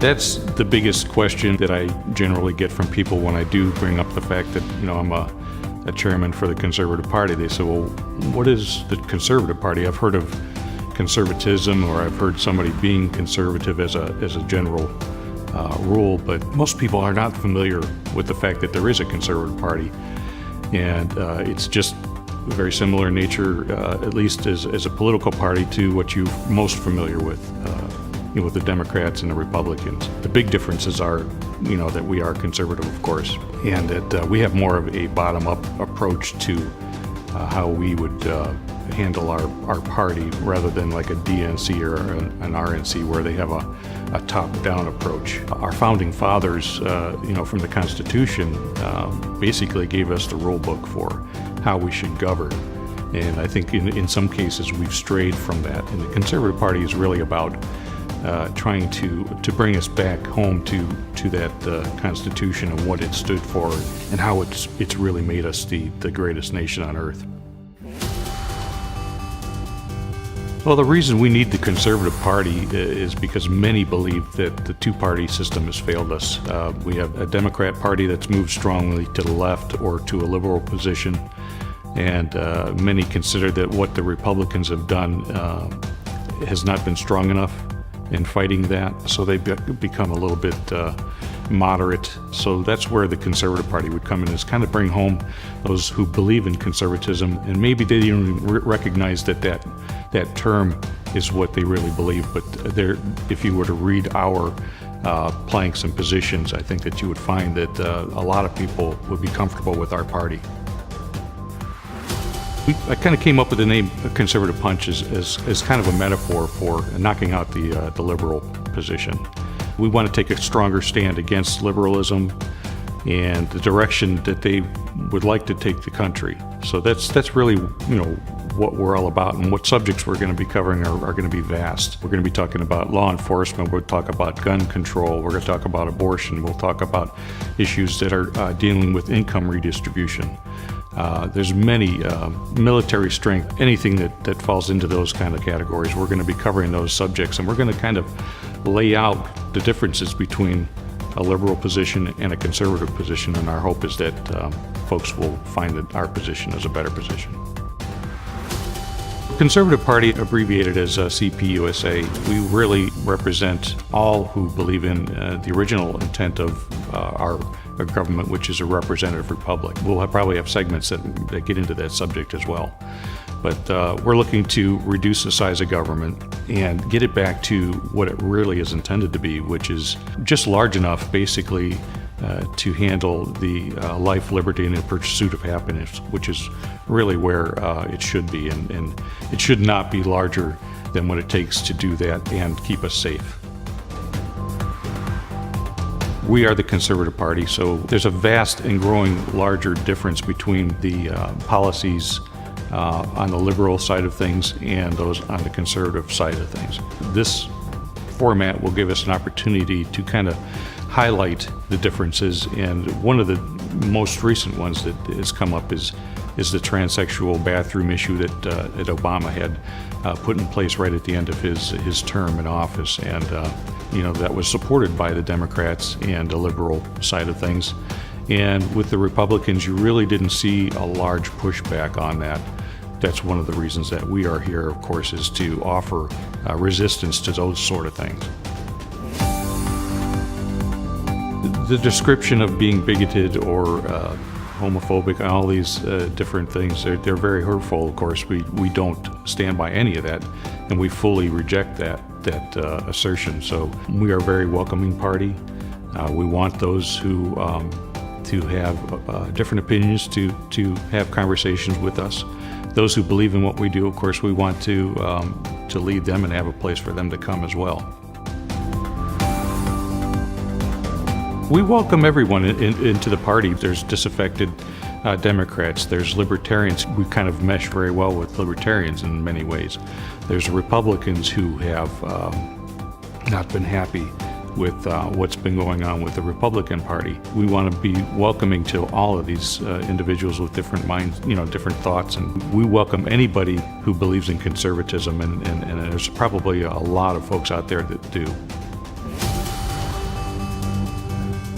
That's the biggest question that I generally get from people when I do bring up the fact that, I'm a chairman for the Conservative Party. They say, well, what is the Conservative Party? I've heard of conservatism, or I've heard somebody being conservative as a general rule, but most people are not familiar with the fact that there is a Conservative Party. And it's just very similar in nature, at least as a political party, to what you're most familiar with the Democrats and the Republicans. The big differences are, that we are conservative, of course, and that we have more of a bottom-up approach to how we would handle our party, rather than like a DNC or an RNC where they have a top-down approach. Our founding fathers, from the Constitution, basically gave us the rule book for how we should govern. And I think in some cases we've strayed from that. And the Conservative Party is really about trying to bring us back home to that Constitution and what it stood for, and how it's really made us the greatest nation on earth. Well, the reason we need the Conservative Party is because many believe that the two-party system has failed us. We have a Democrat Party that's moved strongly to the left or to a liberal position, and many consider that what the Republicans have done has not been strong enough in fighting that, so they've become a little bit moderate. So that's where the Conservative Party would come in, is kind of bring home those who believe in conservatism, and maybe they don't even recognize that term is what they really believe. But if you were to read our planks and positions, I think that you would find that a lot of people would be comfortable with our party. I kind of came up with the name Conservative Punch as kind of a metaphor for knocking out the liberal position. We want to take a stronger stand against liberalism and the direction that they would like to take the country. So that's really what we're all about, and what subjects we're going to be covering are going to be vast. We're going to be talking about law enforcement, we'll talk about gun control, we're going to talk about abortion, we'll talk about issues that are dealing with income redistribution. There's many military strength, anything that falls into those kind of categories. We're going to be covering those subjects, and we're going to kind of lay out the differences between a liberal position and a conservative position, and our hope is that folks will find that our position is a better position. The Conservative Party, abbreviated as CPUSA, we really represent all who believe in the original intent of our government, which is a representative republic. We'll probably have segments that get into that subject as well. But we're looking to reduce the size of government and get it back to what it really is intended to be, which is just large enough, basically, to handle the life, liberty, and the pursuit of happiness, which is really where it should be. And it should not be larger than what it takes to do that and keep us safe. We are the Conservative Party, so there's a vast and growing larger difference between the policies on the liberal side of things and those on the conservative side of things. This format will give us an opportunity to kind of highlight the differences, and one of the most recent ones that has come up is the transsexual bathroom issue that Obama had put in place right at the end of his term in office, and that was supported by the Democrats and the liberal side of things. And with the Republicans, you really didn't see a large pushback on that. That's one of the reasons that we are here, of course, is to offer resistance to those sort of things. The description of being bigoted or homophobic and all these different things, they're very hurtful, of course. We don't stand by any of that, and we fully reject that assertion. So we are a very welcoming party. We want those who to have different opinions to have conversations with us. Those who believe in what we do, of course, we want to lead them and have a place for them to come as well. We welcome everyone into the party. There's disaffected Democrats, there's libertarians. We kind of mesh very well with libertarians in many ways. There's Republicans who have not been happy with what's been going on with the Republican Party. We want to be welcoming to all of these individuals with different minds, different thoughts, and we welcome anybody who believes in conservatism, and there's probably a lot of folks out there that do.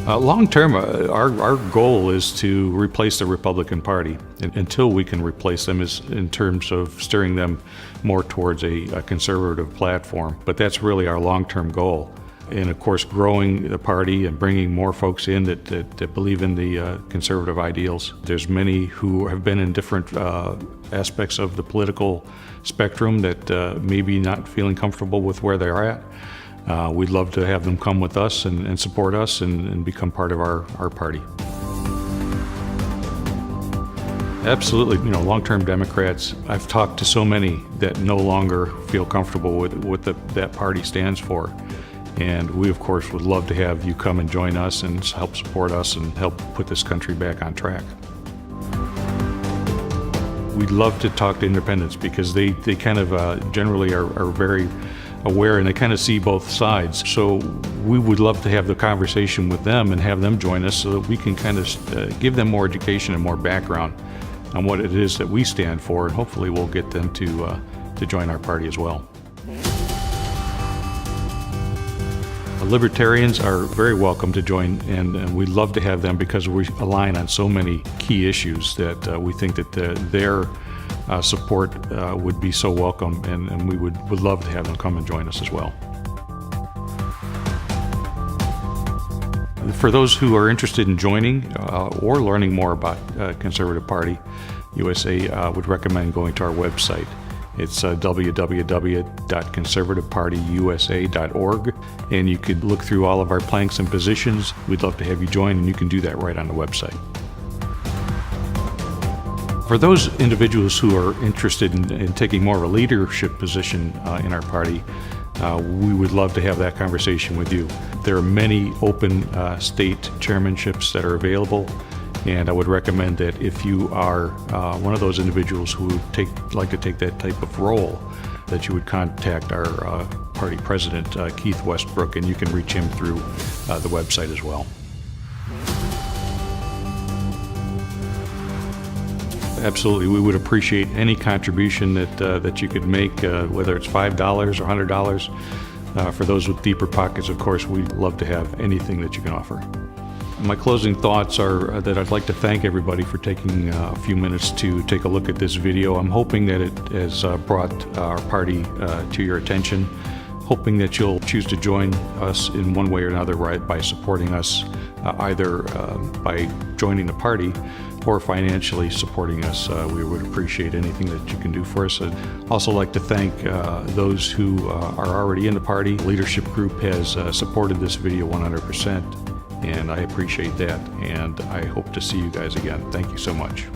Long term, our goal is to replace the Republican Party. And until we can replace them is in terms of steering them more towards a conservative platform. But that's really our long-term goal. And of course, growing the party and bringing more folks in that believe in the conservative ideals. There's many who have been in different aspects of the political spectrum that maybe not feeling comfortable with where they are at. We'd love to have them come with us and support us and become part of our party. Absolutely. Long-term Democrats, I've talked to so many that no longer feel comfortable with what that party stands for. And we, of course, would love to have you come and join us and help support us and help put this country back on track. We'd love to talk to independents because they kind of generally are very aware and they kind of see both sides. So we would love to have the conversation with them and have them join us so that we can kind of give them more education and more background on what it is that we stand for, and hopefully we'll get them to join our party as well. Libertarians are very welcome to join, and we'd love to have them because we align on so many key issues that we think that their support would be so welcome, and we would love to have them come and join us as well. For those who are interested in joining or learning more about Conservative Party USA, would recommend going to our website. It's www.conservativepartyusa.org, and you could look through all of our planks and positions. We'd love to have you join, and you can do that right on the website. For those individuals who are interested in taking more of a leadership position in our party, we would love to have that conversation with you. There are many open state chairmanships that are available. And I would recommend that if you are one of those individuals who would like to take that type of role, that you would contact our party president, Keith Westbrook, and you can reach him through the website as well. Absolutely, we would appreciate any contribution that you could make, whether it's $5 or $100. For those with deeper pockets, of course, we'd love to have anything that you can offer. My closing thoughts are that I'd like to thank everybody for taking a few minutes to take a look at this video. I'm hoping that it has brought our party to your attention, hoping that you'll choose to join us in one way or another, right, by supporting us either by joining the party or financially supporting us. We would appreciate anything that you can do for us. I'd also like to thank those who are already in the party. The leadership group has supported this video 100%. And I appreciate that, and I hope to see you guys again. Thank you so much.